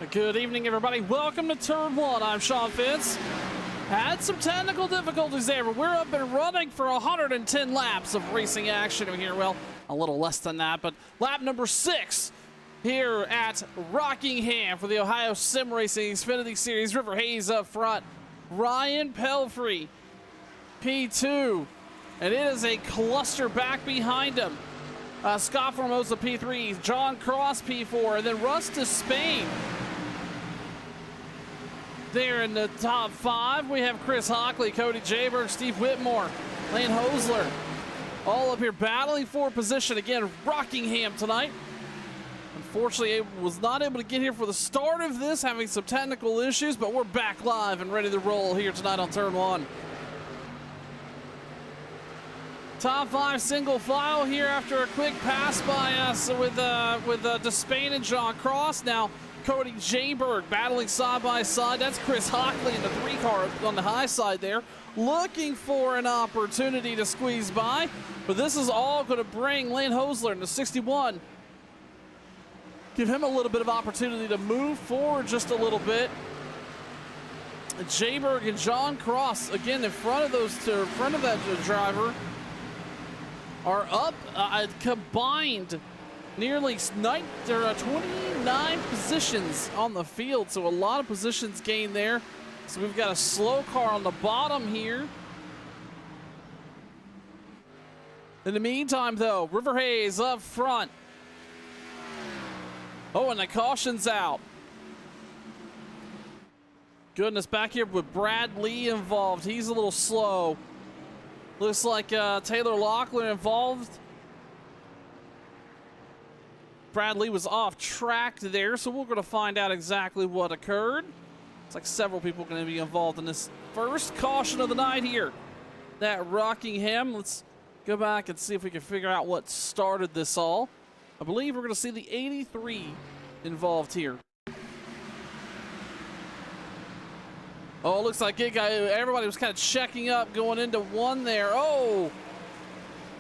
Good evening, everybody. Welcome to Turn 1. I'm Sean Fitz. Had some technical difficulties there, but we're up and running for 110 laps of racing action here. Well, a little less than that, but lap number 6 here at Rockingham for the Ohio Sim Racing Xfinity Series. River Hayes up front. Ryan Pelfrey, P2. And it is a cluster back behind him. Scott Formosa, P3. John Cross, P4. And then Russ to Spain. There in the top 5, we have Chris Hockley, Cody Jaberg, Steve Whitmore, Lane Hosler, all up here battling for position. Again, Rockingham tonight. Unfortunately, was not able to get here for the start of this, having some technical issues, but we're back live and ready to roll here tonight on Turn 1. Top 5 single file here after a quick pass by us with Despain and John Cross. Now, Cody Jaberg battling side by side. That's Chris Hockley in the 3 car on the high side there, looking for an opportunity to squeeze by. But this is all going to bring Lane Hosler in the 61. Give him a little bit of opportunity to move forward just a little bit. Jaberg and John Cross, again, in front of those two, in front of that driver, are up combined nearly 29 positions on the field, so a lot of positions gained there. So we've got a slow car on the bottom here. In the meantime, though, River Hayes up front. Oh, and the caution's out. Goodness, back here with Brad Lee involved. He's a little slow. Looks like Taylor Locklear involved. Bradley was off track there, so we're going to find out exactly what occurred. It's like several people going to be involved in this first caution of the night here at Rockingham. Let's go back and see if we can figure out what started this all. I believe we're going to see the 83 involved here. Oh, it looks like everybody was kind of checking up going into one there. Oh!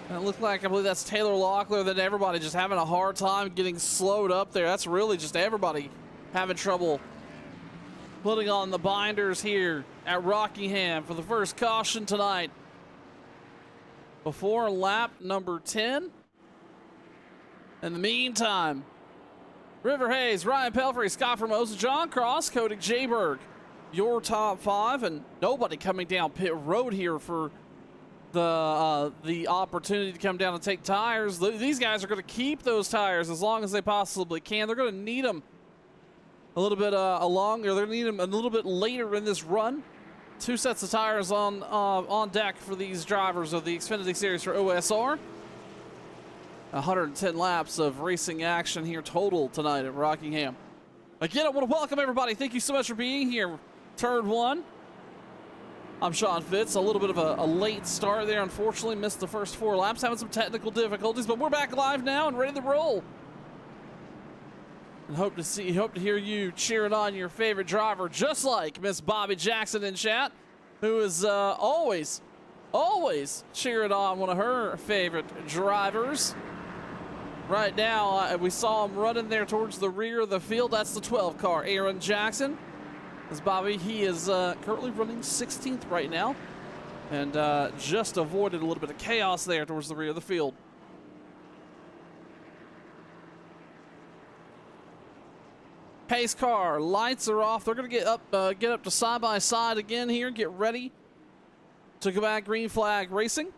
And it looked like, I believe that's Taylor Locklear, then everybody just having a hard time getting slowed up there. That's really just everybody having trouble putting on the binders here at Rockingham for the first caution tonight. Before lap number 10. In the meantime, River Hayes, Ryan Pelfrey, Scott Formosa, John Cross, Cody Jaberg, your top 5, and nobody coming down pit road here for the opportunity to come down and take tires. These guys are going to keep those tires as long as they possibly can. They're going to need them a little bit they're going to need them a little bit later in this run. 2 sets of tires on deck for these drivers of the Xfinity Series for OSR. 110 laps of racing action here total tonight at Rockingham. Again, I want to welcome everybody. Thank you so much for being here. Turn 1. I'm Sean Fitz. A little bit of a late start there. Unfortunately, missed the first 4 laps, having some technical difficulties, but we're back live now and ready to roll. And hope to hear you cheering on your favorite driver, just like Miss Bobby Jackson in chat, who is always cheering on one of her favorite drivers. Right now, we saw him running there towards the rear of the field. That's the 12 car, Aaron Jackson. As Bobby, he is currently running 16th right now, and just avoided a little bit of chaos there towards the rear of the field. Pace car, lights are off. They're going to get up to side by side again here. Get ready to go back green flag racing.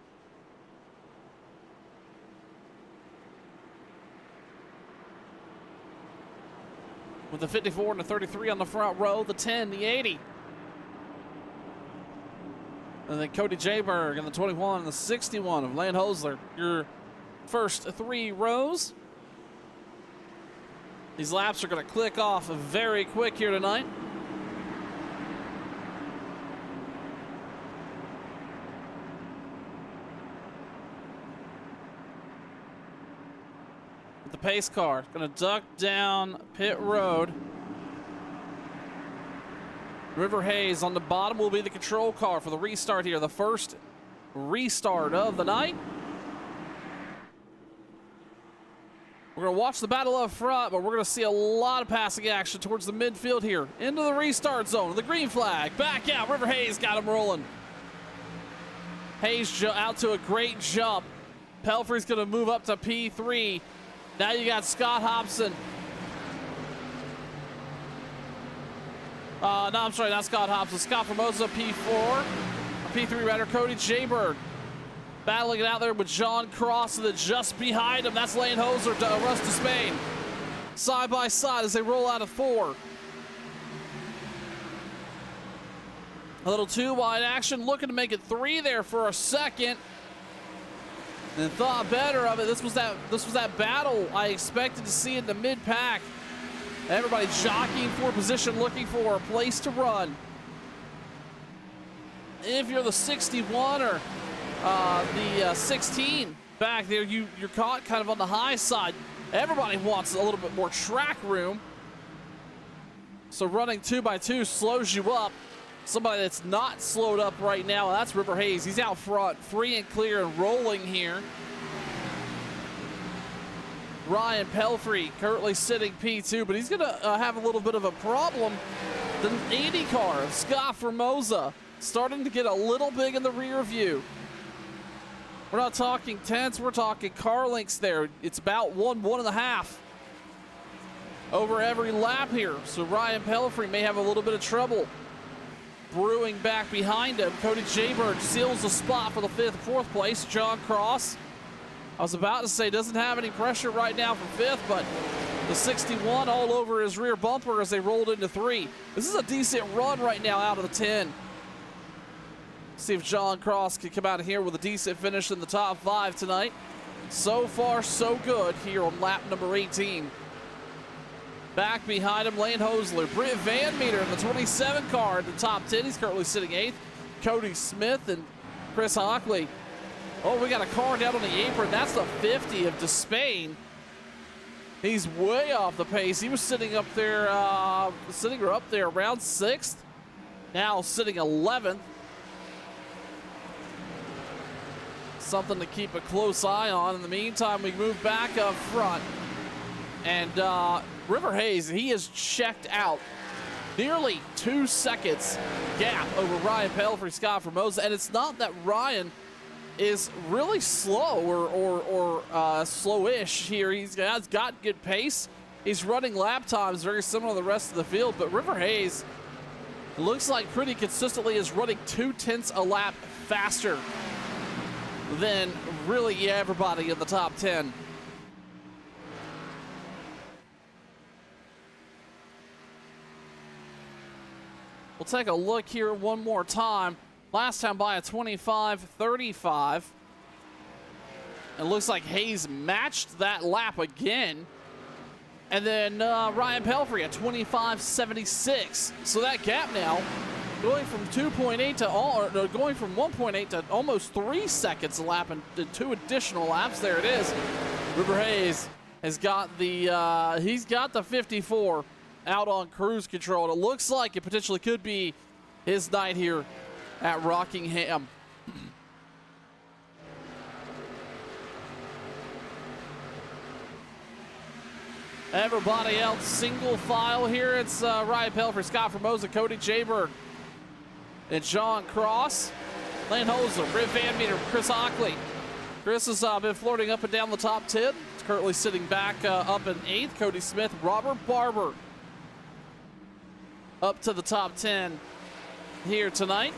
With the 54 and the 33 on the front row, the 10, the 80. And then Cody Jaberg and the 21 and the 61 of Lane Hosler. Your first 3 rows. These laps are going to click off very quick here tonight. The pace car going to duck down pit road. River Hayes on the bottom will be the control car for the restart here. The first restart of the night. We're We're going to watch the battle up front, but we're going to see a lot of passing action towards the midfield here. Into the restart zone. The green flag. Back out. River Hayes got him rolling. Hayes out to a great jump. Pelfrey's going to move up to P3. Now you got Scott Hobson. No, I'm sorry, not Scott Hobson. Scott Formosa, P4. P3 rather, Cody Jayberg. Battling it out there with John Cross, and then just behind him, that's Lane Hoser, Russ Despain. Side by side as they roll out of 4. A little 2-wide action, looking to make it 3 there for a second. And thought better of it. This was that battle I expected to see in the mid-pack. Everybody jockeying for position, looking for a place to run. If you're the 61 or the 16 back there, you're caught kind of on the high side. Everybody wants a little bit more track room. So running 2x2 slows you up. Somebody that's not slowed up right now, that's River Hayes. He's out front, free and clear and rolling here. Ryan Pelfrey currently sitting P2, but he's going to have a little bit of a problem. The 80 car, Scott Formosa, starting to get a little big in the rear view. We're not talking tenths, we're talking car lengths there. It's about 1.5 over every lap here. So Ryan Pelfrey may have a little bit of trouble brewing back behind him. Cody Jayberg seals the spot for the 4th place. John Cross, I was about to say, doesn't have any pressure right now for 5th, but the 61 all over his rear bumper as they rolled into 3. This is a decent run right now out of the 10. See if John Cross can come out of here with a decent finish in the top 5 tonight. So far, so good here on lap number 18. Back behind him, Lane Hosler. Britt Van Meter in the 27 car in the top 10. He's currently sitting 8th. Cody Smith and Chris Hockley. Oh, we got a car down on the apron. That's the 50 of Despain. He's way off the pace. He was sitting up there, around 6th. Now sitting 11th. Something to keep a close eye on. In the meantime, we move back up front. And River Hayes, he is checked out. Nearly 2 seconds gap over Ryan Pelfrey, Scott Formosa. And it's not that Ryan is really slow or slowish here. He's got good pace. He's running lap times very similar to the rest of the field. But River Hayes, it looks like pretty consistently is running 0.2 a lap faster than really everybody in the top 10. We'll take a look here one more time. Last time by a 25:35. It looks like Hayes matched that lap again. And then Ryan Pelfrey at 25:76. So that gap now going from 2.8 to going from 1.8 to almost 3 seconds a lap and 2 additional laps. There it is. River Hayes has got the he's got the 54 out on cruise control. And it looks like it potentially could be his night here at Rockingham. Everybody else single file here. It's Ryan Pelfrey, Scott Formosa, Cody Jayberg, and John Cross. Lane Hoser, Britt Van Meter, Chris Hockley. Chris has been flirting up and down the top 10. He's currently sitting back up in 8th. Cody Smith, Robert Barber up to the top 10 here tonight.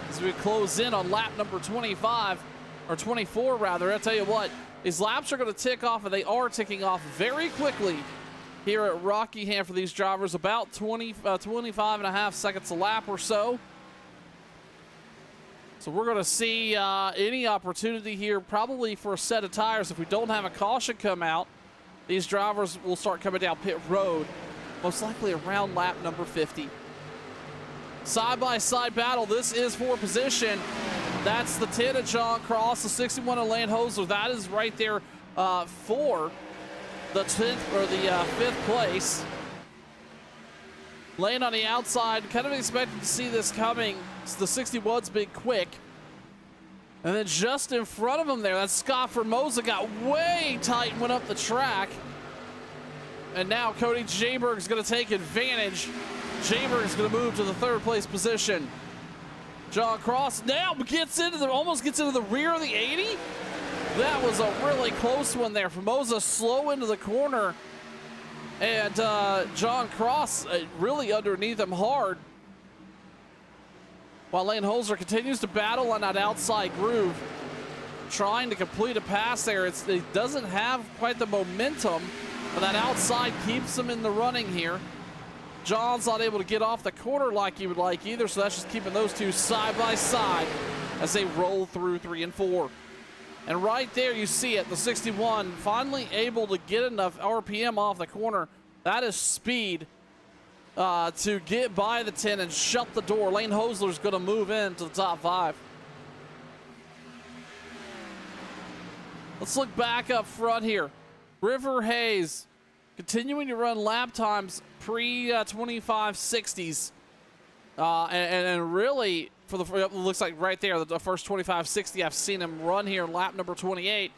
As we close in on lap number 25, or 24 rather. I'll tell you what, these laps are going to tick off, and they are ticking off very quickly here at Rockingham for these drivers. About 25.5 seconds a lap or so. So we're going to see any opportunity here probably for a set of tires. If we don't have a caution come out, these drivers will start coming down pit road, most likely around lap number 50. Side-by-side battle. This is for position. That's the 10 of John Cross, the 61 of Lane Hoser. That is right there for the 10th or the 5th place. Lane on the outside, kind of expected to see this coming. The 61's been quick. And then just in front of him there, that Scott Formosa got way tight and went up the track. And now Cody Jayberg is going to take advantage. Jayberg is going to move to the third place position. John Cross now almost gets into the rear of the 80. That was a really close one there. Formosa slow into the corner. And John Cross really underneath him hard. While Lane Holzer continues to battle on that outside groove, trying to complete a pass there. It doesn't have quite the momentum, but that outside keeps him in the running here. John's not able to get off the corner like he would like either, so that's just keeping those two side by side as they roll through 3 and 4. And right there you see it, the 61 finally able to get enough RPM off the corner. That is speed to get by the 10 and shut the door. Lane Hosler's going to move into the top 5. Let's look back up front here. River Hayes continuing to run lap times pre-2560s. And really, it looks like right there, the first 2560 I've seen him run here in lap number 28.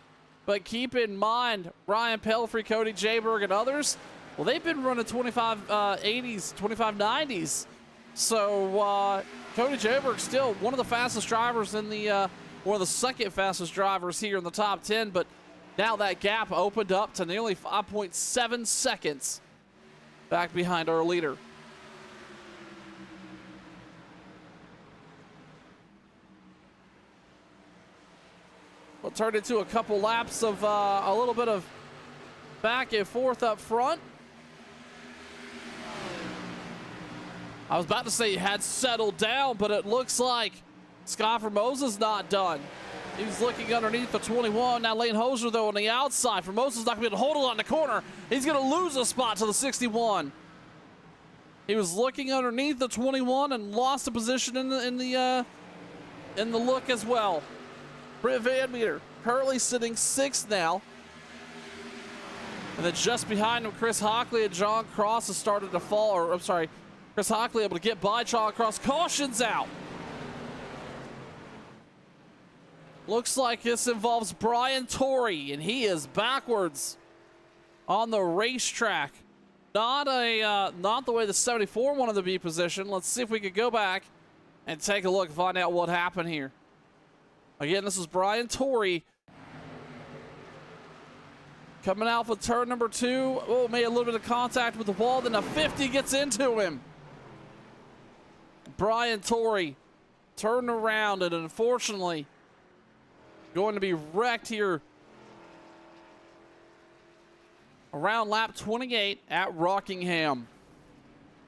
But keep in mind, Ryan Pelfrey, Cody Jayberg, and others, well, they've been running 2580s, 2590s. So Cody Jayberg still one of the fastest drivers in the, one of the second fastest drivers here in the top 10. But now that gap opened up to nearly 5.7 seconds back behind our leader. We'll turn into a couple laps of a little bit of back and forth up front. I was about to say he had settled down, but it looks like Scott Formosa's not done. He's looking underneath the 21. Now Lane Hoser, though, on the outside. Formosa's not going to be able to hold it on the corner. He's going to lose a spot to the 61. He was looking underneath the 21 and lost a position in the look as well. Britt Van Meter currently sitting 6th now. And then just behind him, Chris Hockley and John Cross has started to fall. Or, I'm sorry, Chris Hockley able to get by John Cross. Caution's out. Looks like this involves Brian Torrey, and he is backwards on the racetrack. Not the way the 74 wanted to be positioned. Let's see if we could go back and take a look and find out what happened here. Again, this is Brian Torrey coming out for turn number 2. Oh, made a little bit of contact with the wall. Then a 50 gets into him. Brian Torrey turned around and unfortunately going to be wrecked here around lap 28 at Rockingham.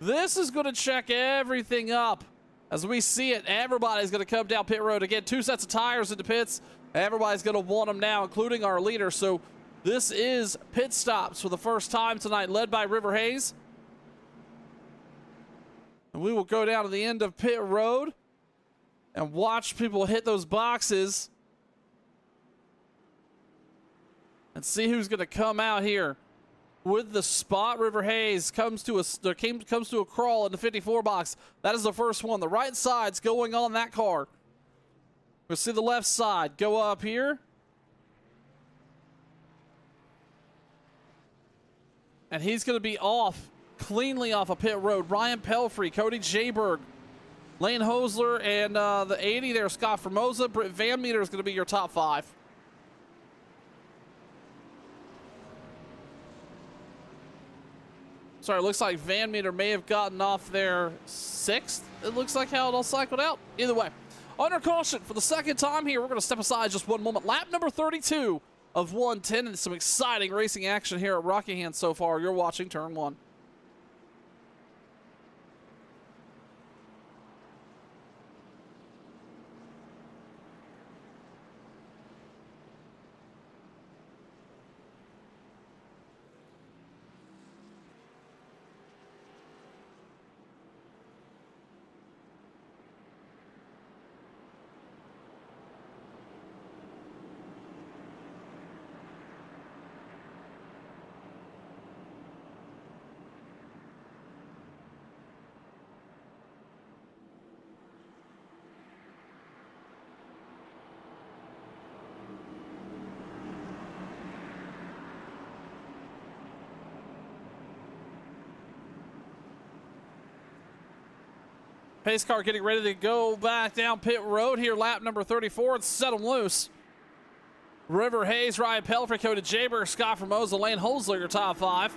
This is going to check everything up. As we see it, everybody's going to come down pit road. Again, 2 sets of tires in the pits. Everybody's going to want them now, including our leader. So this is pit stops for the first time tonight, led by River Hayes. And we will go down to the end of pit road and watch people hit those boxes and see who's going to come out here with the spot. River Hayes comes to a crawl in the 54 box. That is the first one. The right side's going on that car. We'll see the left side go up here. And he's going to be cleanly off of pit road. Ryan Pelfrey, Cody Jayberg, Lane Hosler, and the 80 there, Scott Formosa. Britt Van Meter is going to be your top 5. Sorry, it looks like Van Meter may have gotten off there 6th. It looks like how it all cycled out. Either way, under caution for the second time here. We're going to step aside just one moment. Lap number 32 of 110, and some exciting racing action here at Rockingham so far. You're watching Turn 1. Pace car getting ready to go back down pit road here, lap number 34, and set them loose. River Hayes, Ryan Pelfrey, Cody Jaber, Scott Formosa, Lane Holzler, your top 5.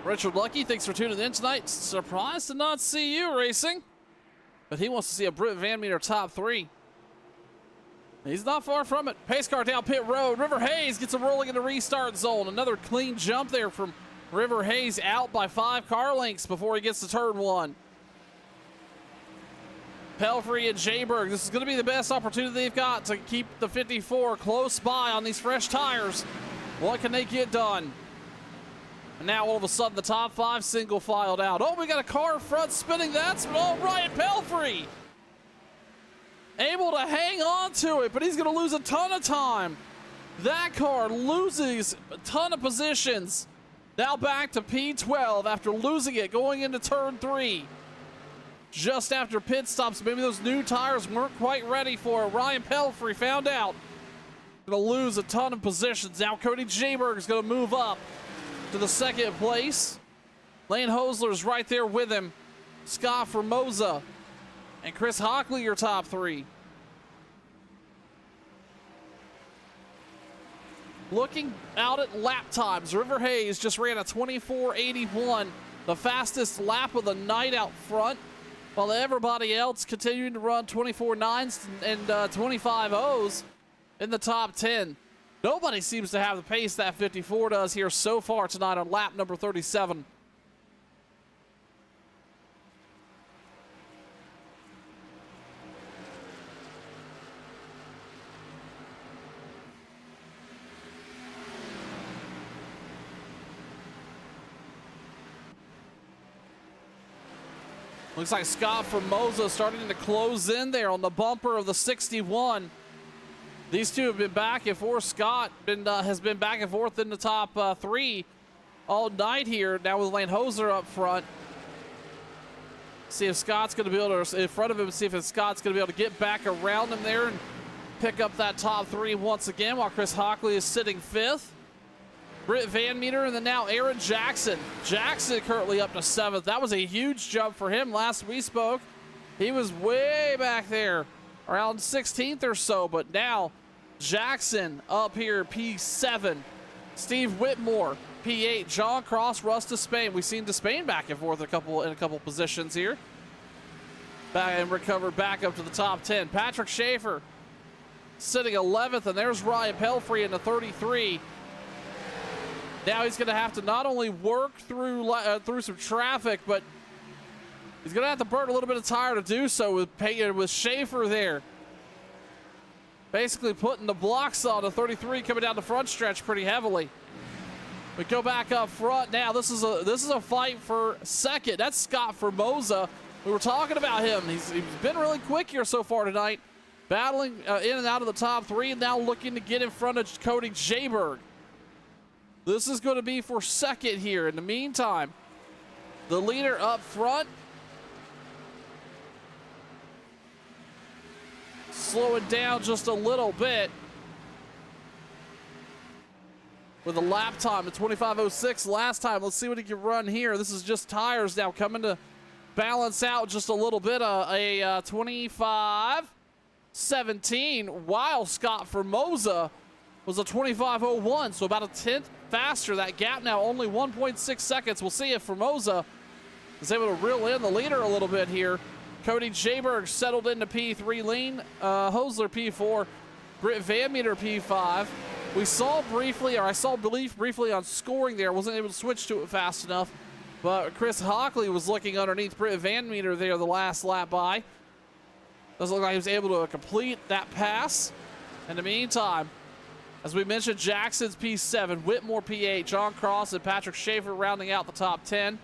Richard Lucky, thanks for tuning in tonight. Surprised to not see you racing, but he wants to see a Britt Van Meter top 3. He's not far from it. Pace car down pit road. River Hayes gets him rolling in the restart zone. Another clean jump there from River Hayes, out by 5 car lengths before he gets to turn 1. Pelfrey and Jayberg, this is going to be the best opportunity they've got to keep the 54 close by on these fresh tires. What can they get done? And now all of a sudden the top 5 single filed out. Oh, we got a car front spinning. That's Ryan Pelfrey able to hang on to it, but he's going to lose a ton of time. That car loses a ton of positions. Now back to P12 after losing it going into turn 3. Just after pit stops, maybe those new tires weren't quite ready for it. Ryan Pelfrey found out. Going to lose a ton of positions. Now Cody Jayberg is going to move up to the 2nd place. Lane Hosler's right there with him. Scott Formosa and Chris Hockley, your top 3. Looking out at lap times, River Hayes just ran a 24.81, the fastest lap of the night out front, while everybody else continuing to run 24.9s and 25.0s in the top 10. Nobody seems to have the pace that 54 does here so far tonight on lap number 37. Looks like Scott Formosa starting to close in there on the bumper of the 61. These two have been back and forth. Scott has been back and forth in the top 3 all night here. Now with Lane Hoser up front. See if Scott's going to be able to, in front of him, see if Scott's going to be able to get back around him there and pick up that top 3 once again, while Chris Hockley is sitting 5th. Britt Van Meter, and then now Aaron Jackson. Jackson currently up to 7th. That was a huge jump for him. Last we spoke, he was way back there, around 16th or so, but now Jackson up here, P7. Steve Whitmore, P8. John Cross, Russ Despain. We've seen Despain back and forth in a couple positions here. Back and recovered back up to the top 10. Patrick Schaefer sitting 11th, and there's Ryan Pelfrey in the 33. Now he's going to have to not only work through some traffic, but he's going to have to burn a little bit of tire to do so with Schaefer there. Basically putting the blocks on the 33 coming down the front stretch pretty heavily. We go back up front now. This is a fight for 2nd. That's Scott Formosa. We were talking about him. He's been really quick here so far tonight, battling in and out of the top 3, and now looking to get in front of Cody Jayberg. This is going to be for 2nd here. In the meantime, the leader up front, slowing down just a little bit with a lap time of 25.06 last time. Let's see what he can run here. This is just tires now coming to balance out just a little bit. A 25.17, while Scott Formosa was a 25.01, so about a 10th faster. That gap now only 1.6 seconds. We'll see if Formosa is able to reel in the leader a little bit here. Cody Jayberg settled into P3, Lane Hosler P4, Britt Van Meter P5. We saw briefly, or I saw Belief briefly on scoring there. Wasn't able to switch to it fast enough, but Chris Hockley was looking underneath Britt Van Meter there the last lap by. Doesn't look like he was able to complete that pass. In the meantime, as we mentioned, Jackson's P7, Whitmore P8, John Cross and Patrick Schaefer rounding out the top 10.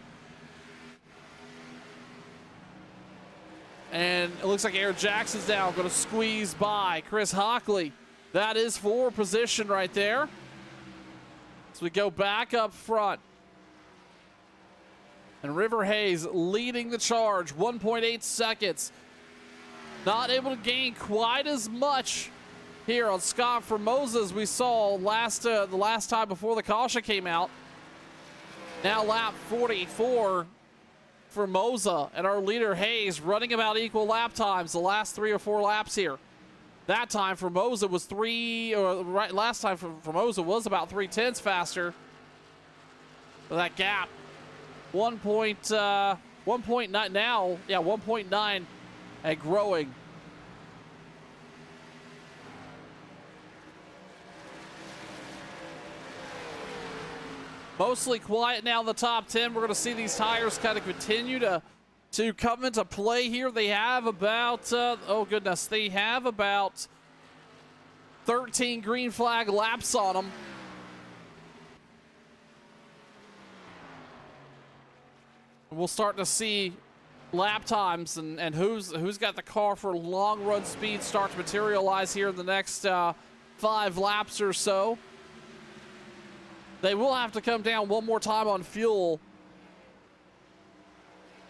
And it looks like Aaron Jackson's now going to squeeze by Chris Hockley. That is for position right there. So we go back up front. And River Hayes leading the charge, 1.8 seconds. Not able to gain quite as much here on Scott Formosa as we saw the last time before the caution came out. Now lap 44. Formosa and our leader Hayes running about equal lap times the last 3 or 4 laps here. That time Formosa was last time Formosa was about 3/10 faster. But that gap, 1.9 now, yeah, 1.9 and growing. Mostly quiet now in the top 10. We're going to see these tires kind of continue to come into play here. They have about, oh goodness, they have about 13 green flag laps on them. We'll start to see lap times and who's got the car for long run speed start to materialize here in the next 5 laps or so. They will have to come down one more time on fuel.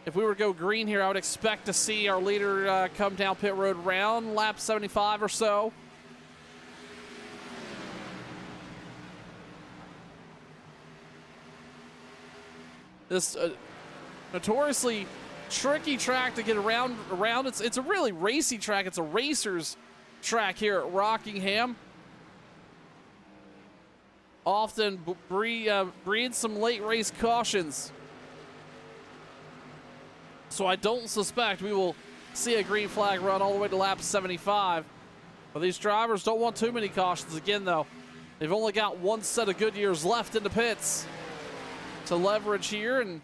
If we were to go green here, I would expect to see our leader come down pit road around lap 75 or so. This notoriously tricky track to get around. It's a really racy track. It's a racer's track here at Rockingham. Often breeds some late race cautions. So I don't suspect we will see a green flag run all the way to lap 75. But these drivers don't want too many cautions again, though. They've only got one set of good years left in the pits to leverage here, and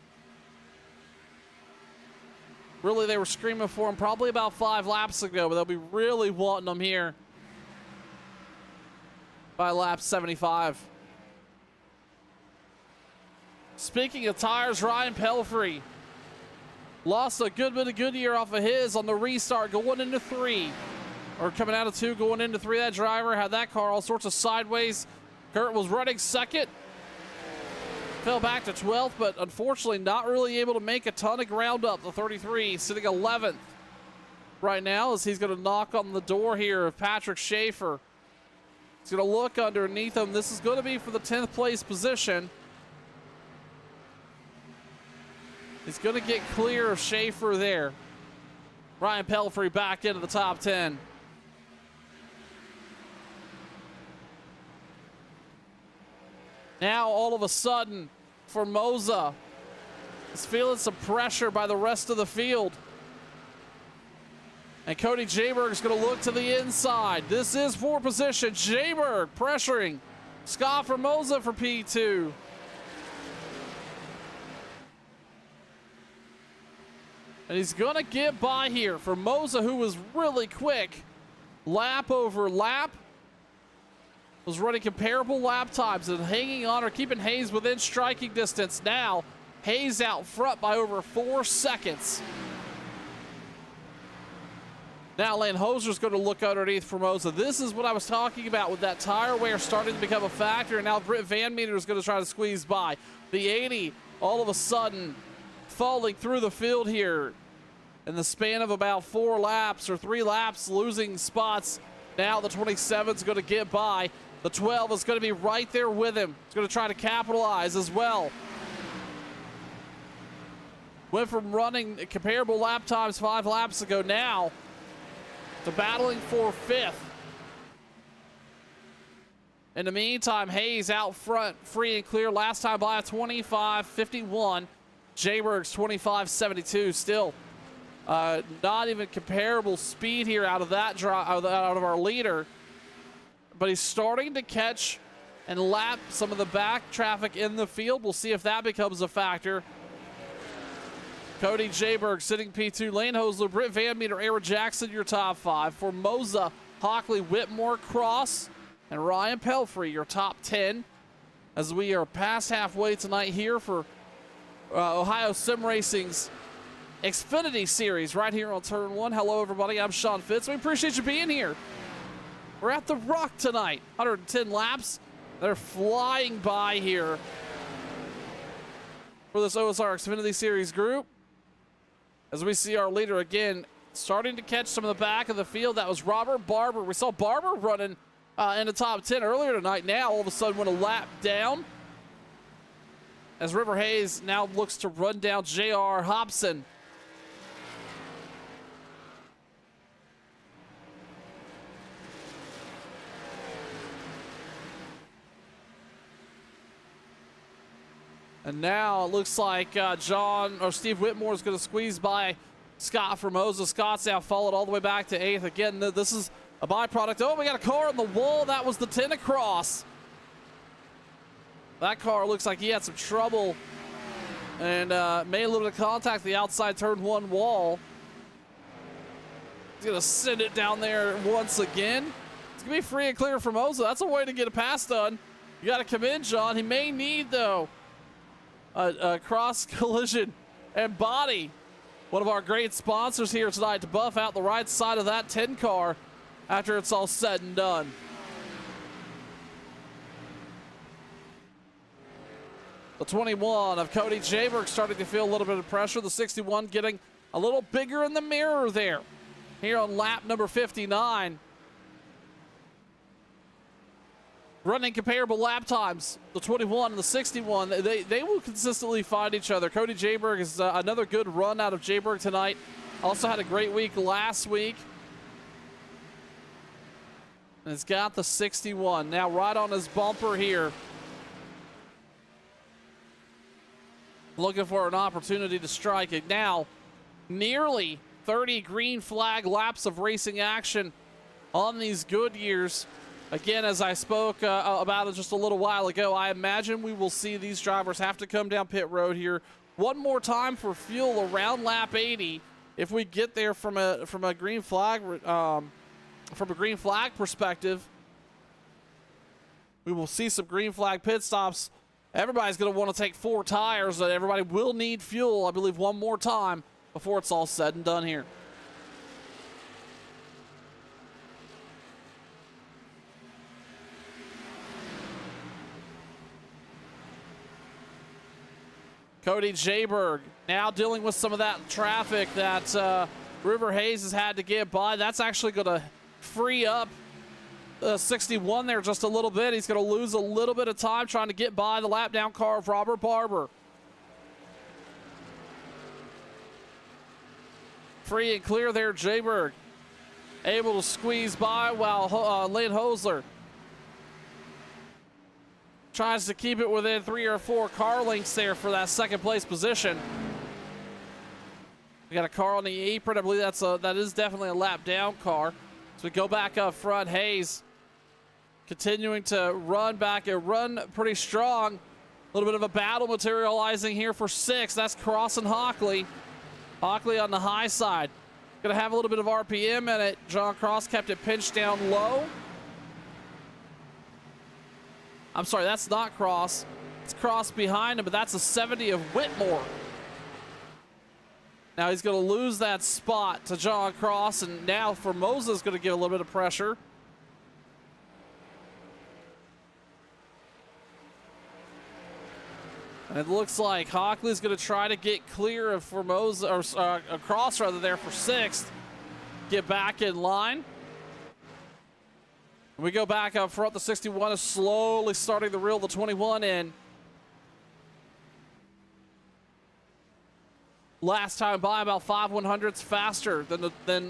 really they were screaming for them probably about 5 laps ago, but they'll be really wanting them here by lap 75. Speaking of tires, Ryan Pelfrey lost a good bit of Goodyear off of his on the restart going into 3. Or coming out of 2, going into 3. That driver had that car all sorts of sideways. Kurt was running second. Fell back to 12th, but unfortunately not really able to make a ton of ground up. The 33 sitting 11th right now as he's going to knock on the door here of Patrick Schaefer. He's going to look underneath him. This is going to be for the 10th place position. He's going to get clear of Schaefer there. Ryan Pelfrey back into the top 10. Now, all of a sudden, Formosa is feeling some pressure by the rest of the field. And Cody Jayberg is going to look to the inside. This is for position. Jayberg pressuring Scott Formosa for P2. And he's going to get by here. Formosa, who was really quick, lap over lap, was running comparable lap times and hanging on or keeping Hayes within striking distance. Now, Hayes out front by over 4 seconds. Now, Lane Hoser's going to look underneath Formosa. This is what I was talking about with that tire wear starting to become a factor. And now Britt Van Meter is going to try to squeeze by. The 80, all of a sudden, falling through the field here in the span of about 4 laps or 3 laps, losing spots. Now the 27 is going to get by. The 12 is going to be right there with him. He's going to try to capitalize as well. Went from running comparable lap times 5 laps ago now to battling for 5th. In the meantime, Hayes out front, free and clear. Last time by a 25.51. Jayberg's 25.72. Still not even comparable speed here out of that out of our leader. But he's starting to catch and lap some of the back traffic in the field. We'll see if that becomes a factor. Cody Jayberg sitting P2. Lane Hosler, Britt Van Meter, Aaron Jackson, your top 5. Formosa, Hockley, Whitmore, Cross, and Ryan Pelfrey, your top 10. As we are past halfway tonight here for Ohio Sim Racing's Xfinity Series right here on Turn 1. Hello, everybody. I'm Sean Fitz. We appreciate you being here. We're at the Rock tonight. 110 laps. They're flying by here for this OSR Xfinity Series group. As we see our leader again starting to catch some of the back of the field. That was Robert Barber. We saw Barber running in the top 10 earlier tonight. Now all of a sudden went a lap down. as River Hayes now looks to run down J.R. Hobson. And now it looks like Steve Whitmore is going to squeeze by Scott Formosa. Scott's now followed all the way back to 8th. Again, this is a byproduct. Oh, we got a car on the wall. That was the 10 across. That car looks like he had some trouble and made a little bit of contact with the outside turn 1 wall. He's going to send it down there once again. It's going to be free and clear for Formosa. That's a way to get a pass done. You got to come in, John. He may need, though, a cross collision and body. One of our great sponsors here tonight to buff out the right side of that 10 car after it's all said and done. The 21 of Cody Jaberg starting to feel a little bit of pressure. The 61 getting a little bigger in the mirror there here on lap number 59. Running comparable lap times, the 21 and the 61, they will consistently find each other. Cody Jaberg is another good run out of Jaberg tonight. Also had a great week last week. And it's got the 61. Now right on his bumper here. Looking for an opportunity to strike it. Now, nearly 30 green flag laps of racing action on these Goodyears. Again, as I spoke about it just a little while ago, I imagine we will see these drivers have to come down pit road here one more time for fuel around lap 80. If we get there from a green flag perspective, we will see some green flag pit stops. Everybody's going to want to take 4 tires, and everybody will need fuel, I believe, one more time before it's all said and done here. Cody Jaberg now dealing with some of that traffic that River Hayes has had to get by. That's actually going to free up 61 there just a little bit. He's going to lose a little bit of time trying to get by the lap down car of Robert Barber. Free and clear there, Jaberg. Able to squeeze by while Lynn Hosler tries to keep it within 3 or 4 car lengths there for that second place position. We got a car on the apron. I believe that is definitely a lap down car. So we go back up front. Hayes continuing to run back and run pretty strong. A little bit of a battle materializing here for 6. That's Cross and Hockley. Hockley on the high side. Going to have a little bit of RPM in it. John Cross kept it pinched down low. I'm sorry, that's not Cross. It's Cross behind him, but that's a 70 of Whitmore. Now he's going to lose that spot to John Cross, and now Formosa's going to get a little bit of pressure. And it looks like Hockley's going to try to get clear of Formosa, or Cross rather, there for 6th. Get back in line. We go back up front. The 61 is slowly starting to reel the 21 in. Last time by about 5 100ths faster than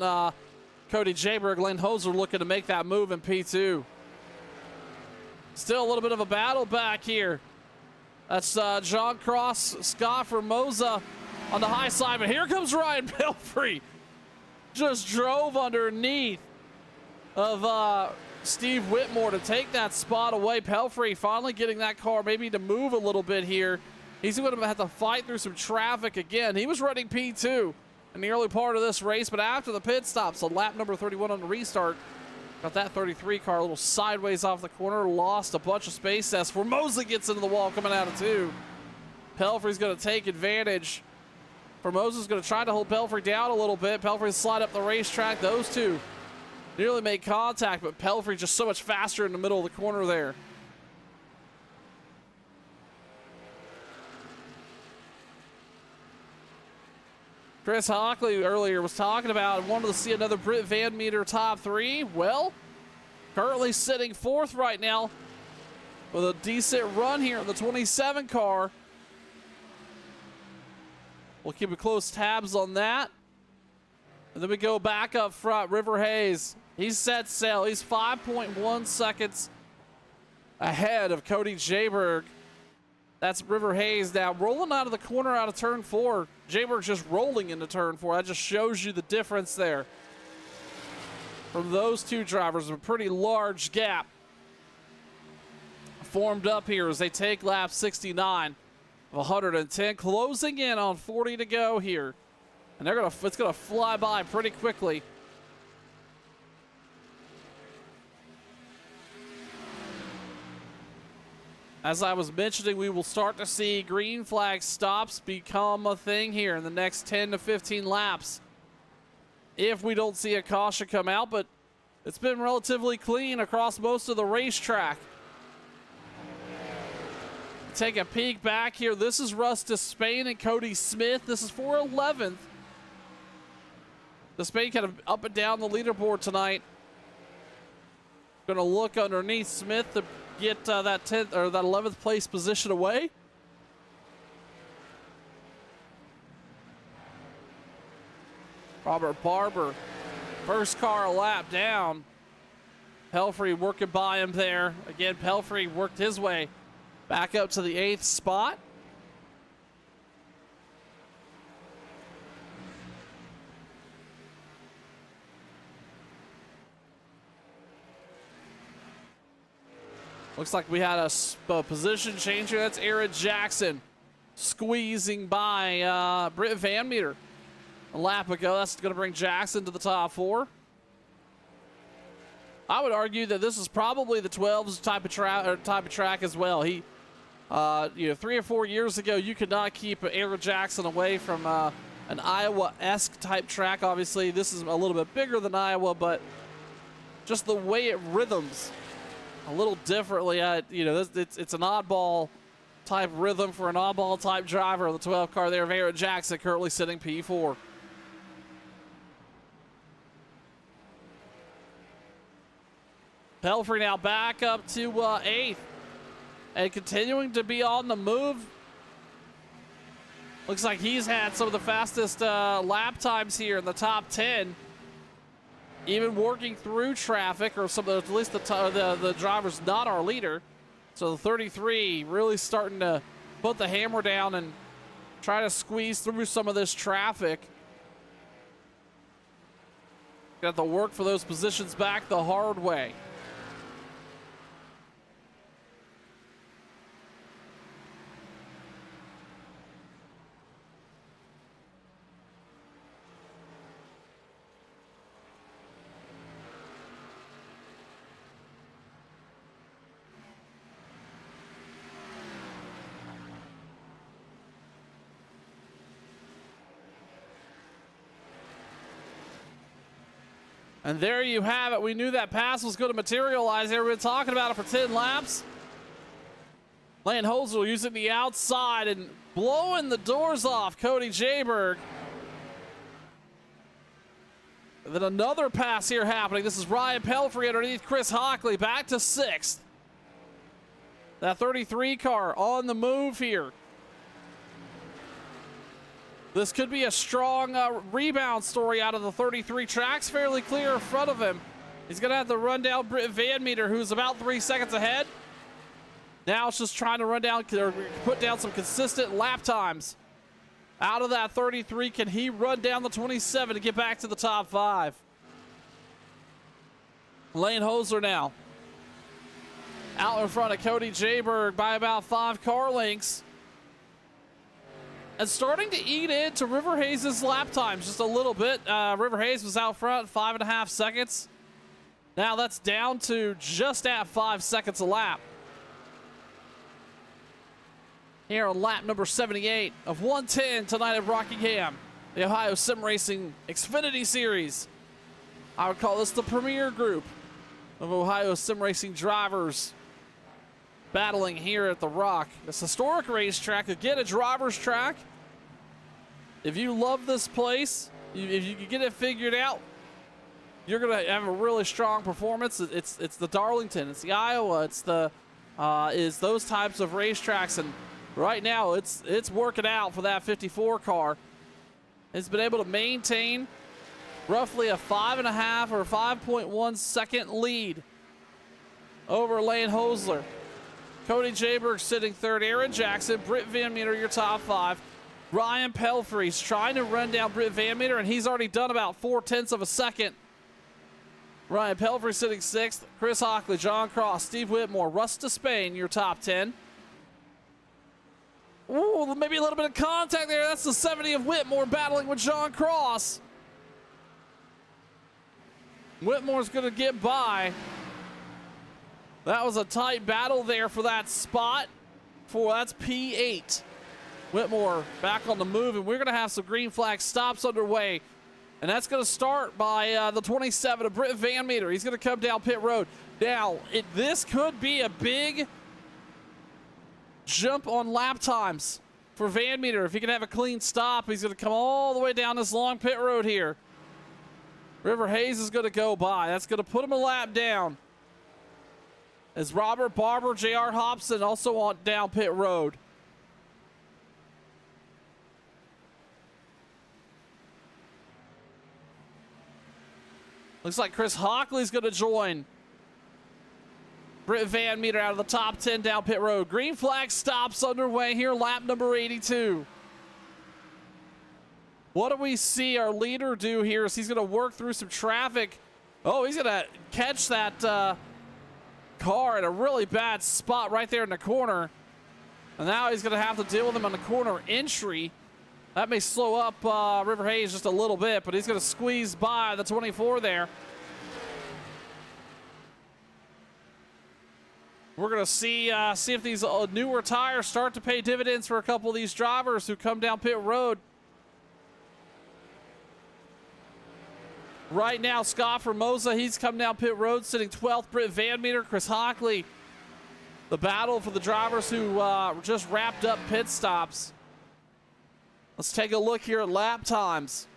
Cody Jaberg. Lane Hoser looking to make that move in P2. Still a little bit of a battle back here. That's John Cross, Scott Formosa on the high side. But here comes Ryan Pelfrey. Just drove underneath of Steve Whitmore to take that spot away. Pelfrey finally getting that car maybe to move a little bit here. He's going to have to fight through some traffic again. He was running P2 in the early part of this race, but after the pit stop, so lap number 31 on the restart, got that 33 car a little sideways off the corner, lost a bunch of space as Formosa gets into the wall coming out of 2. Pelfrey's going to take advantage. Formosa's going to try to hold Pelfrey down a little bit. Pelfrey slide up the racetrack. Those two nearly make contact, but Pelfrey just so much faster in the middle of the corner there. Chris Hockley earlier was talking about wanted to see another Britt Van Meter top 3. Well, currently sitting 4th right now with a decent run here in the 27 car. We'll keep a close tabs on that. And then we go back up front. River Hayes, he's set sail. He's 5.1 seconds ahead of Cody Jayberg. That's River Hayes now rolling out of the corner out of turn 4. Jayberg's just rolling into turn 4. That just shows you the difference there from those two drivers. A pretty large gap formed up here as they take lap 69 of 110, closing in on 40 to go here. And it's gonna fly by pretty quickly. As I was mentioning, we will start to see green flag stops become a thing here in the next 10 to 15 laps if we don't see a caution come out, but it's been relatively clean across most of the racetrack. Take a peek back here. This is Russ Despain and Cody Smith. This is for 11th. Despain kind of up and down the leaderboard tonight. Going to look underneath Smith to get that 10th or that 11th place position away. Robert Barber, first car a lap down. Pelfrey working by him there. Again, Pelfrey worked his way back up to the 8th spot. Looks like we had a position change here. That's Aaron Jackson squeezing by Britt Van Meter a lap ago. That's going to bring Jackson to the top 4. I would argue that this is probably the 12's type of track as well. He, 3 or 4 years ago, you could not keep Aaron Jackson away from an Iowa-esque type track. Obviously, this is a little bit bigger than Iowa, but just the way it rhythms a little differently. It's an oddball type rhythm for an oddball type driver. The 12 car there of Aaron Jackson currently sitting P4. Pelfrey now back up to 8th and continuing to be on the move. Looks like he's had some of the fastest lap times here in the top 10. Even working through traffic, or some of at least the driver's not our leader. So the 33 really starting to put the hammer down and try to squeeze through some of this traffic. Got to work for those positions back the hard way. And there you have it. We knew that pass was going to materialize there. We've been talking about it for 10 laps. Lane Holzer using the outside and blowing the doors off Cody Jayberg. And then another pass here happening. This is Ryan Pelfrey underneath Chris Hockley, back to 6th. That 33 car on the move here. This could be a strong rebound story out of the 33. Track's fairly clear in front of him. He's going to have to run down Britt Van Meter, who's about 3 seconds ahead. Now it's just trying to run down, or put down some consistent lap times. Out of that 33, can he run down the 27 to get back to the top 5? Lane Holzer now out in front of Cody Jayberg by about 5 car lengths. And starting to eat into River Hayes' lap times just a little bit. River Hayes was out front 5.5 seconds. Now that's down to just at 5 seconds a lap. Here on lap number 78 of 110 tonight at Rockingham, the Ohio Sim Racing Xfinity Series. I would call this the premier group of Ohio Sim Racing drivers battling here at the Rock. This historic racetrack, again, a driver's track. If you love this place, if you can get it figured out, you're gonna have a really strong performance. It's the Darlington, it's the Iowa, it's those types of racetracks, and right now it's working out for that 54 car. has been able to maintain roughly a 5.5 or 5.1 second lead over Lane Hosler. Cody Jaberg sitting third. Aaron Jackson, Britt Van Meter, your top 5. Ryan Pelfrey's trying to run down Britt Van Meter, and he's already done about 0.4 of a second. Ryan Pelfrey sitting 6th. Chris Hockley, John Cross, Steve Whitmore, Russ Despain, your top 10. Ooh, maybe a little bit of contact there. That's the 70 of Whitmore battling with John Cross. Whitmore's going to get by. That was a tight battle there for that spot. That's P8. Whitmore back on the move, and we're going to have some green flag stops underway. And that's going to start by the 27 of Britt Van Meter. He's going to come down pit road. Now, this could be a big jump on lap times for Van Meter. If he can have a clean stop, he's going to come all the way down this long pit road here. River Hayes is going to go by. That's going to put him a lap down. As Robert Barber, J.R. Hobson also on down pit road. Looks like Chris Hockley's going to join Britt Van Meter out of the top 10 down pit road. Green flag stops underway here, lap number 82. What do we see our leader do here? Is he's going to work through some traffic. Oh, he's going to catch that car at a really bad spot right there in the corner. And now he's going to have to deal with him on the corner entry. That may slow up River Hayes just a little bit, but he's going to squeeze by the 24 there. We're going to see if these newer tires start to pay dividends for a couple of these drivers who come down pit road. Right now, Scott Formosa, he's come down pit road, sitting 12th. Britt Van Meter, Chris Hockley. The battle for the drivers who just wrapped up pit stops. Let's take a look here at lap times.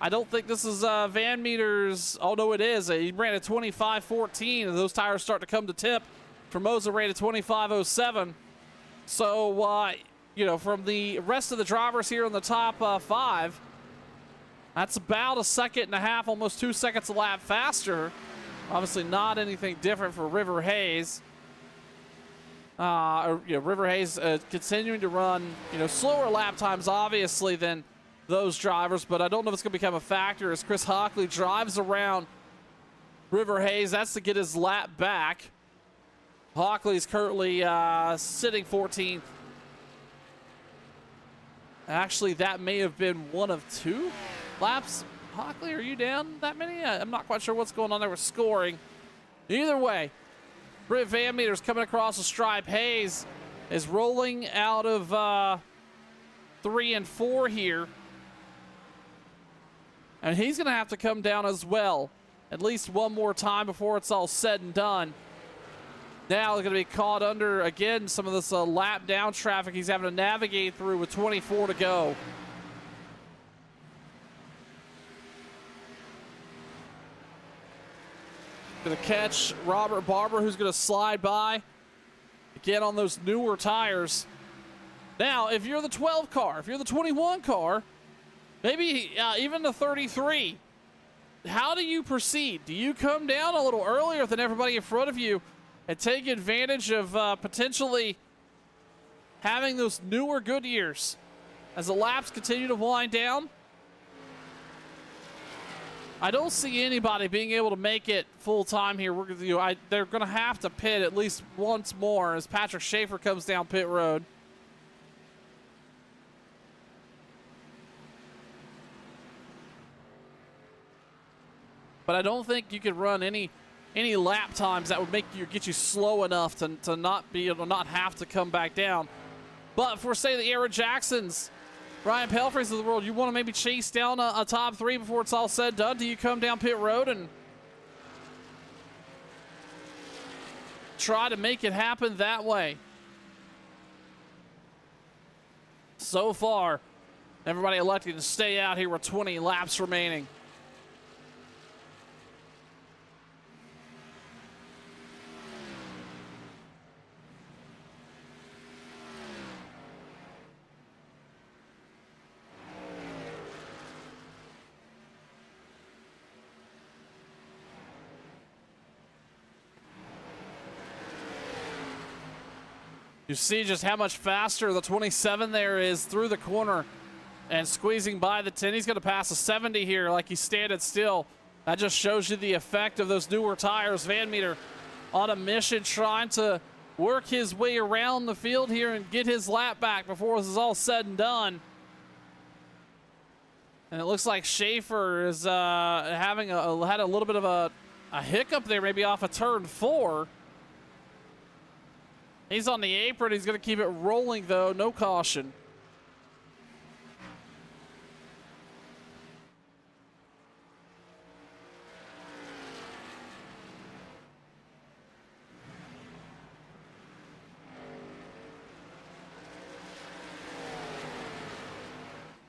I don't think this is Van Meter's. Oh, no, it is. He ran a 25.14, and those tires start to come to tip. Formosa ran a 25.07. So, you know, from the rest of the drivers here in the top 5, that's about 1.5 seconds, almost 2 seconds a lap faster. Obviously not anything different for River Hayes. River Hayes continuing to run, slower lap times, obviously, than those drivers, but I don't know if it's going to become a factor as Chris Hockley drives around River Hayes. That's to get his lap back. Hockley's currently sitting 14th. Actually, that may have been one of 2 laps. Hockley, are you down that many? I'm not quite sure what's going on there with scoring. Either way, Britt Van Meter's coming across the stripe. Hayes is rolling out of 3 and 4 here. And he's going to have to come down as well at least one more time before it's all said and done. Now they're going to be caught under, again, some of this lap down traffic he's having to navigate through with 24 to go. Going to catch Robert Barber, who's going to slide by again on those newer tires. Now, if you're the 12 car, if you're the 21 car, maybe even the 33, how do you proceed? Do you come down a little earlier than everybody in front of you and take advantage of potentially having those newer Goodyears as the laps continue to wind down? I don't see anybody being able to make it full time here. They're going to have to pit at least once more as Patrick Schaefer comes down pit road. But I don't think you could run any lap times that would get you slow enough to not be able to not have to come back down. But for, say, the Aaron Jacksons, Ryan Pelfrey's of the world, you want to maybe chase down a top 3 before it's all said and done? Do you come down pit road and try to make it happen that way? So far, everybody elected to stay out here with 20 laps remaining. You see just how much faster the 27 there is through the corner and squeezing by the 10. He's going to pass a 70 here like he's standing still. That just shows you the effect of those newer tires. Van Meter on a mission trying to work his way around the field here and get his lap back before this is all said and done. And it looks like Schaefer is having had a little bit of a hiccup there, maybe off of turn 4. He's on the apron. He's going to keep it rolling, though. No caution.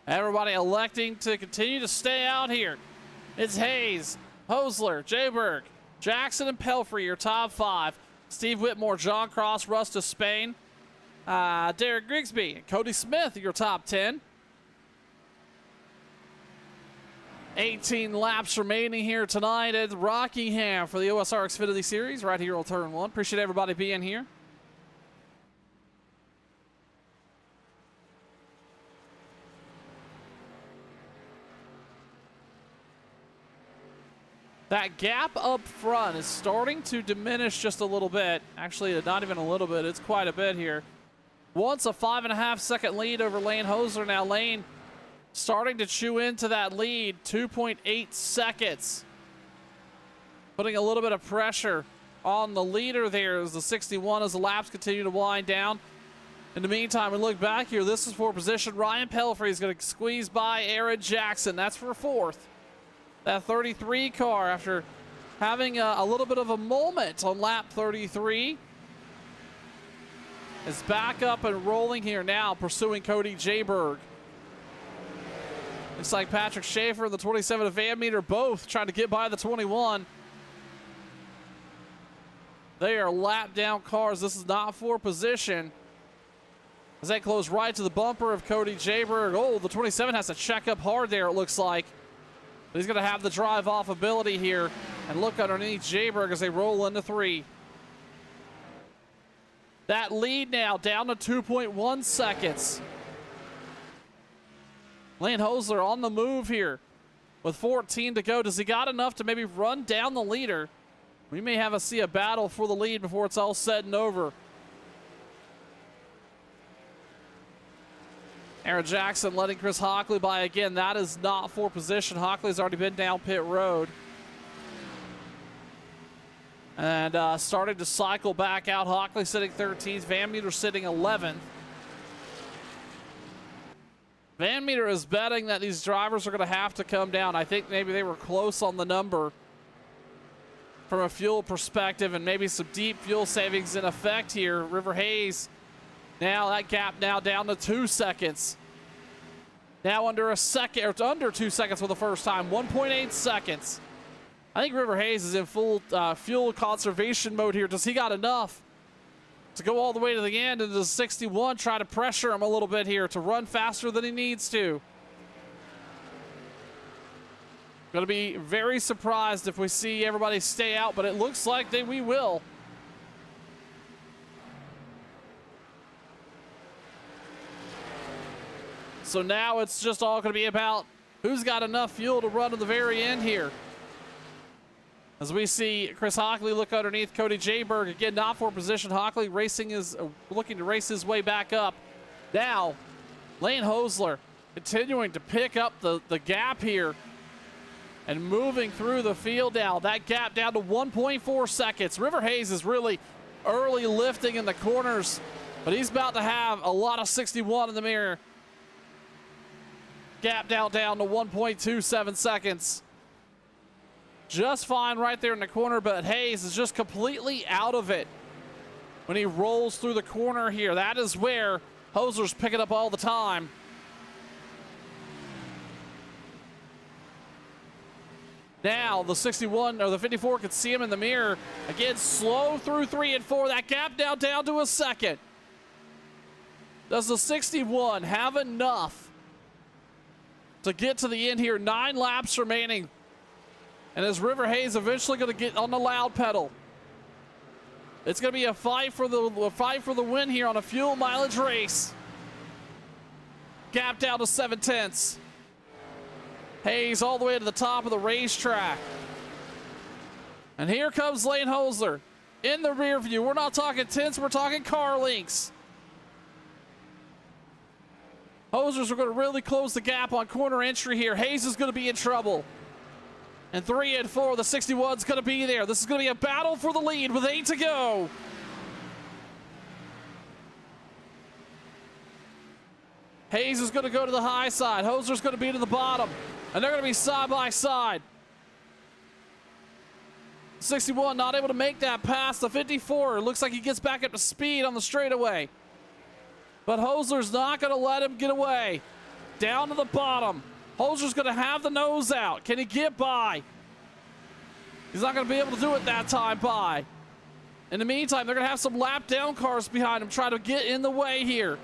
Everybody electing to continue to stay out here. It's Hayes, Hosler, Jayberg, Jackson, and Pelfrey, your top 5. Steve Whitmore, John Cross, Russ Despain, Derek Grigsby, and Cody Smith, your top 10. 18 laps remaining here tonight at Rockingham for the OSR Xfinity Series right here on Turn 1. Appreciate everybody being here. That gap up front is starting to diminish just a little bit. Actually, not even a little bit. It's quite a bit here. Once a 5.5 second lead over Lane Hosler. Now Lane starting to chew into that lead. 2.8 seconds. Putting a little bit of pressure on the leader there as the 61 as the laps continue to wind down. In the meantime, we look back here. This is for position. Ryan Pelfrey is going to squeeze by Aaron Jackson. That's for 4th. That 33 car, after having a little bit of a moment on lap 33, is back up and rolling here now, pursuing Cody Jayberg. Looks like Patrick Schaefer and the 27 of Van Meter both trying to get by the 21. They are lap down cars. This is not for position. As they close right to the bumper of Cody Jayberg. Oh, the 27 has to check up hard there, it looks like. He's going to have the drive-off ability here and look underneath Jayberg as they roll into 3. That lead now down to 2.1 seconds. Lane Hosler on the move here with 14 to go. Does he got enough to maybe run down the leader? We may see a battle for the lead before it's all said and over. Aaron Jackson letting Chris Hockley by again. That is not for position. Hockley's already been down pit road. And starting to cycle back out. Hockley sitting 13th. Van Meter sitting 11th. Van Meter is betting that these drivers are going to have to come down. I think maybe they were close on the number from a fuel perspective and maybe some deep fuel savings in effect here. River Hayes. Now that gap now down to 2 seconds. Now under a second, or under 2 seconds for the first time. 1.8 seconds. I think River Hayes is in full fuel conservation mode here. Does he got enough to go all the way to the end? And does 61 try to pressure him a little bit here to run faster than he needs to? Going to be very surprised if we see everybody stay out, but it looks like we will. So now it's just all going to be about who's got enough fuel to run to the very end here. As we see Chris Hockley look underneath Cody Jayberg. Again, not for position. Hockley looking to race his way back up. Now, Lane Hosler continuing to pick up the gap here and moving through the field now. That gap down to 1.4 seconds. River Hayes is really early lifting in the corners, but he's about to have a lot of 61 in the mirror. Gap down to 1.27 seconds. Just fine right there in the corner, but Hayes is just completely out of it when he rolls through the corner here. That is where Hosler's picking up all the time. Now the 61 or the 54 can see him in the mirror. Again, slow through 3 and 4. That gap down to a second. Does the 61 have enough to get to the end here? 9 laps remaining. And is River Hayes eventually going to get on the loud pedal? It's going to be a fight for the win here on a fuel mileage race. Gap down to 7/10. Hayes all the way to the top of the racetrack. And here comes Lane Hosler in the rear view. We're not talking tenths, we're talking car lengths. Hosers are going to really close the gap on corner entry here. Hayes is going to be in trouble. And 3 and 4, the 61's going to be there. This is going to be a battle for the lead with 8 to go. Hayes is going to go to the high side. Hoser's going to be to the bottom. And they're going to be side by side. 61 not able to make that pass. The 54 looks like he gets back up to speed on the straightaway. But Hosler's not going to let him get away. Down to the bottom. Hosler's going to have the nose out. Can he get by? He's not going to be able to do it that time by. In the meantime, they're going to have some lap down cars behind him trying to get in the way here.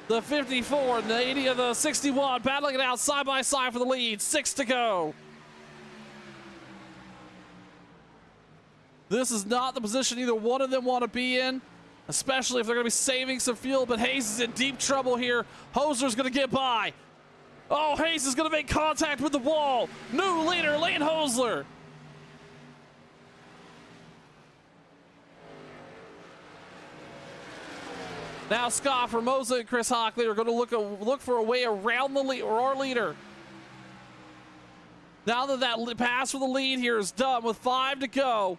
The 54 and the 80 of the 61 battling it out side by side for the lead. 6 to go. This is not the position either one of them want to be in, especially if they're going to be saving some fuel, but Hayes is in deep trouble here. Hoser's going to get by. Oh, Hayes is going to make contact with the wall. New leader, Lane Hosler. Now Scott Formosa and Chris Hockley are going to look for a way around the lead, or our leader. Now that pass for the lead here is done with 5 to go,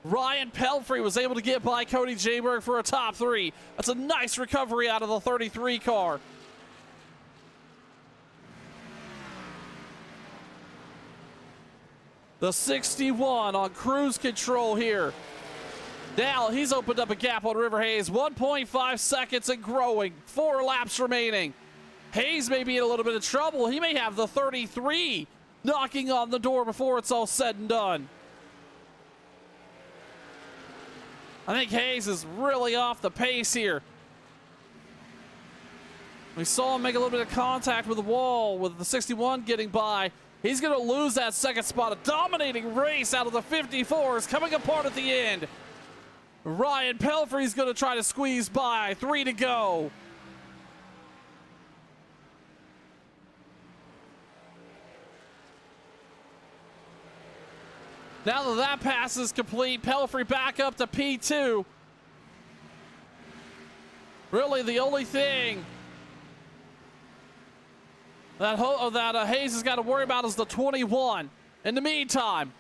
Ryan Pelfrey was able to get by Cody Jayberg for a top 3. That's a nice recovery out of the 33 car. The 61 on cruise control here. Now he's opened up a gap on River Hayes. 1.5 seconds and growing. 4 laps remaining. Hayes may be in a little bit of trouble. He may have the 33 knocking on the door before it's all said and done. I think Hayes is really off the pace here. We saw him make a little bit of contact with the wall with the 61 getting by. He's going to lose that second spot. A dominating race out of the 54s coming apart at the end. Ryan Pelfrey's going to try to squeeze by. 3 to go. Now that pass is complete, Pelfrey back up to P2. Really the only thing that Hayes has got to worry about is the 21. In the meantime,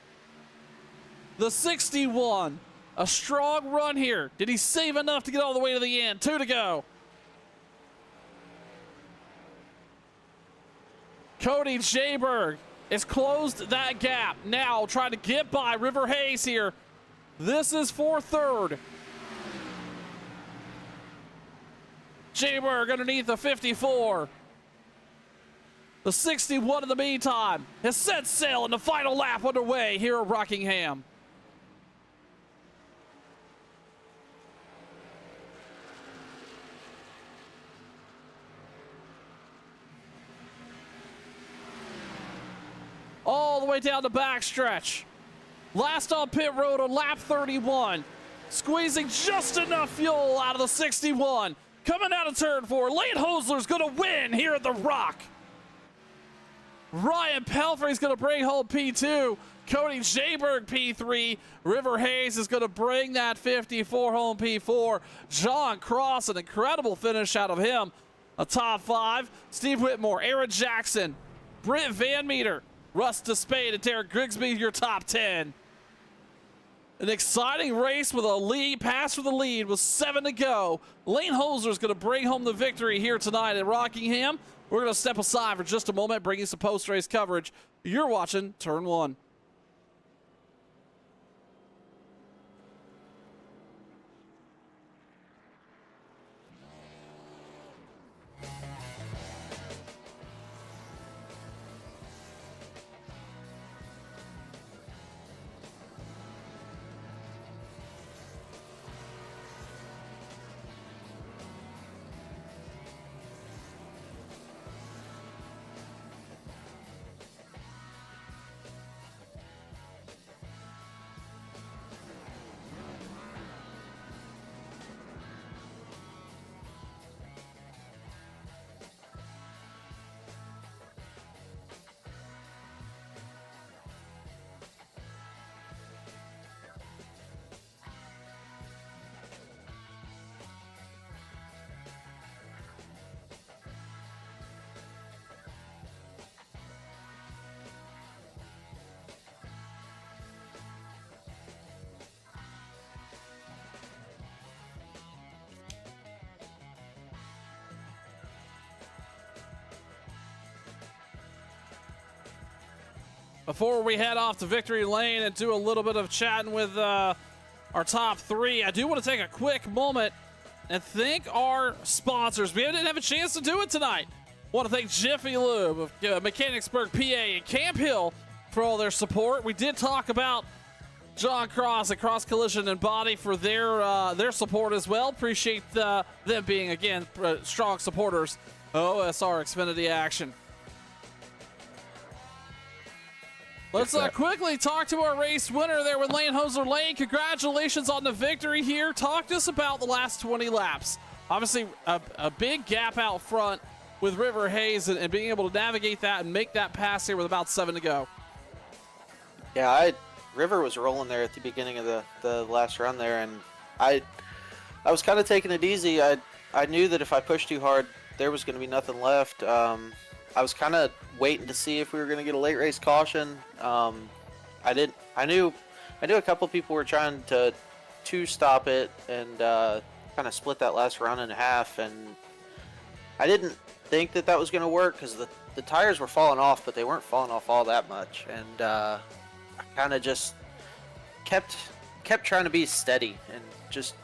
the 61, a strong run here. Did he save enough to get all the way to the end? 2 to go. Cody Jayberg has closed that gap. Now trying to get by River Hayes here. This is for third. Jayberg underneath the 54. The 61 in the meantime has set sail in the final lap underway here at Rockingham. All the way down the backstretch. Last on pit road on lap 31. Squeezing just enough fuel out of the 61. Coming out of turn 4. Lane Hosler's going to win here at the Rock. Ryan Pelfrey's going to bring home P2. Cody Jayberg P3. River Hayes is going to bring that 54 home P4. John Cross, an incredible finish out of him. A top 5. Steve Whitmore, Aaron Jackson, Britt Van Meter, Russ Despade, and Derek Grigsby, your top 10. An exciting race with a lead pass for the lead with 7 to go. Lane Hosler is going to bring home the victory here tonight at Rockingham. We're going to step aside for just a moment, bring you some post-race coverage. You're watching Turn 1. Before we head off to victory lane and do a little bit of chatting with our top three, I do want to take a quick moment and thank our sponsors. We didn't have a chance to do it tonight. I want to thank Jiffy Lube of Mechanicsburg, PA, and Camp Hill for all their support. We did talk about John Cross at Cross Collision and Body for their support as well. Appreciate them being, again, strong supporters of OSR Xfinity action. Let's quickly talk to our race winner there with Lane Hoser. Lane, congratulations on the victory here. Talk to us about the last 20 laps. Obviously, a big gap out front with River Hayes and being able to navigate that and make that pass here with about 7 to go. Yeah, River was rolling there at the beginning of the last run there, and I was kind of taking it easy. I knew that if I pushed too hard, there was going to be nothing left. I was kind of waiting to see if we were going to get a late race caution. I knew a couple people were trying to stop it and kind of split that last run in half, and I didn't think that was going to work because the tires were falling off, but they weren't falling off all that much, and I kind of just kept trying to be steady and just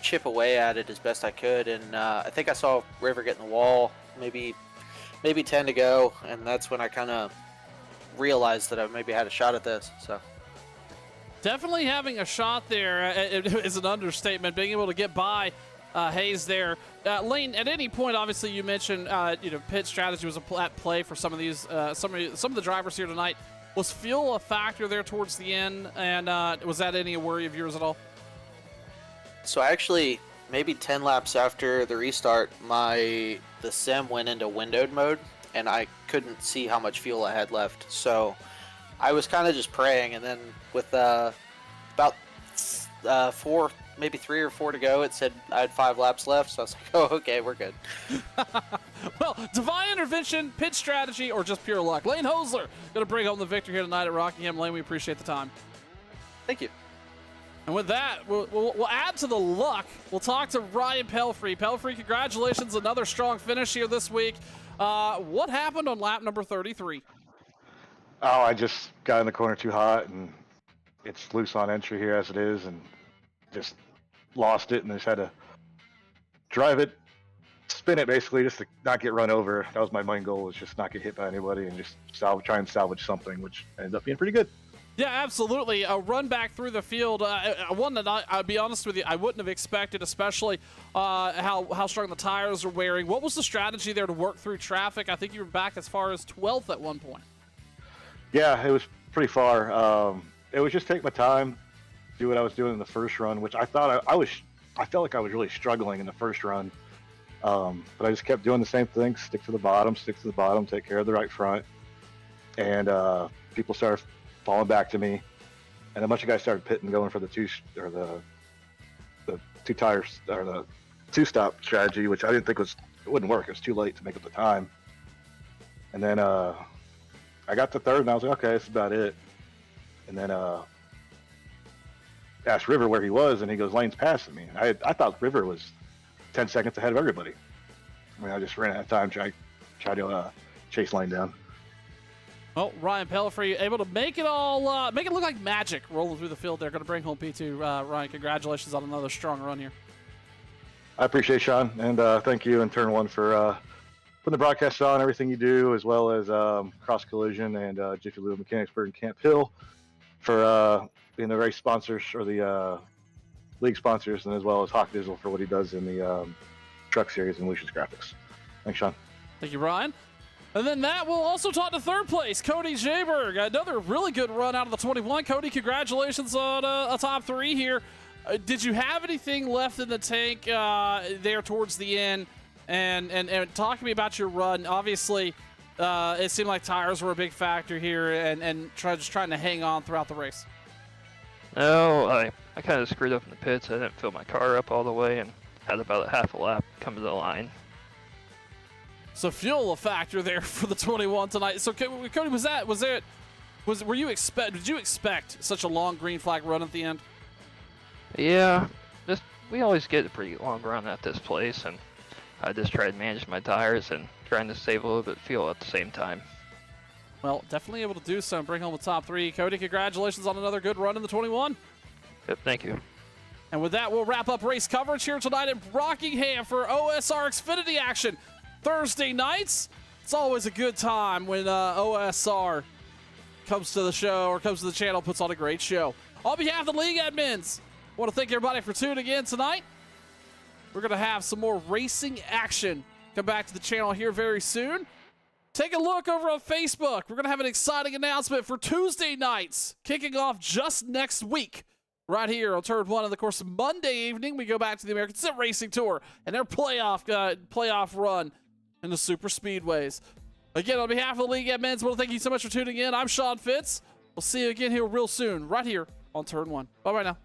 chip away at it as best I could, and I think I saw River get in the wall, maybe 10 to go, and that's when I kind of realized that I maybe had a shot at this. So definitely having a shot there is an understatement. Being able to get by Hayes there. Lane, at any point, obviously you mentioned pit strategy was at play for some of these some of the drivers here tonight. Was fuel a factor there towards the end, and was that any worry of yours at all? So actually, maybe 10 laps after the restart, the sim went into windowed mode, and I couldn't see how much fuel I had left. So I was kind of just praying, and then with about 4, maybe 3 or 4 to go, it said I had 5 laps left. So I was like, oh, okay, we're good. Well, divine intervention, pit strategy, or just pure luck. Lane Hosler going to bring home the victory here tonight at Rockingham. Lane, we appreciate the time. Thank you. And with that, we'll add to the luck. We'll talk to Ryan Pelfrey. Pelfrey, congratulations. Another strong finish here this week. What happened on lap number 33? Oh, I just got in the corner too hot, and it's loose on entry here as it is, and just lost it, and just had to drive it, spin it basically, just to not get run over. That was my main goal, was just not get hit by anybody and just try and salvage something, which ended up being pretty good. Yeah, absolutely. A run back through the field, one that I'll be honest with you, I wouldn't have expected, especially how strong the tires are wearing. What was the strategy there to work through traffic? I think you were back as far as 12th at one point. Yeah, it was pretty far. It was just take my time, do what I was doing in the first run, which I thought I felt like I was really struggling in the first run. But I just kept doing the same thing, stick to the bottom, take care of the right front. And people started falling back to me, and a bunch of guys started pitting, going for the two tires or the 2-stop strategy, which I didn't think it wouldn't work. It was too late to make up the time. And then I got to third, and I was like, okay, that's about it. And then asked River where he was, and he goes, Lane's passing me. I thought River was 10 seconds ahead of everybody. I mean, I just ran out of time trying to chase Lane down. Well, Ryan Pelfrey able to make it look like magic rolling through the field there. Going to bring home P2. Ryan, congratulations on another strong run here. I appreciate it, Sean, and thank you in Turn 1 for putting the broadcast on, everything you do, as well as Cross Collision and Jiffy Lube Mechanicsburg and Camp Hill for being the race sponsors or the league sponsors, and as well as Hawk Digital for what he does in the truck series and Lucius Graphics. Thanks, Sean. Thank you, Ryan. And then that will also talk to third place, Cody Jaberg. Another really good run out of the 21. Cody, congratulations on a top 3 here. Did you have anything left in the tank there towards the end? And talk to me about your run. Obviously, it seemed like tires were a big factor here, and just trying to hang on throughout the race. No, I kind of screwed up in the pits. I didn't fill my car up all the way and had about a half a lap come to the line. So fuel a factor there for the 21 tonight. So Cody, did you expect such a long green flag run at the end? Yeah, we always get a pretty long run at this place, and I just tried to manage my tires and trying to save a little bit of fuel at the same time. Well, definitely able to do so and bring home the top 3. Cody, congratulations on another good run in the 21. Yep, thank you. And with that, we'll wrap up race coverage here tonight in Rockingham for OSR Xfinity action. Thursday nights, it's always a good time when OSR comes to the show or comes to the channel, puts on a great show. On behalf of the league admins, I want to thank everybody for tuning in tonight. We're going to have some more racing action come back to the channel here very soon. Take a look over on Facebook. We're going to have an exciting announcement for Tuesday nights, kicking off just next week, right here on Turn 1. And of course, Monday evening, we go back to the American Sim Racing Tour and their playoff run in the super speedways. Again, on behalf of the league admins, I want to thank you so much for tuning in. I'm Sean Fitz. We'll see you again here real soon, right here on Turn 1. Bye-bye now.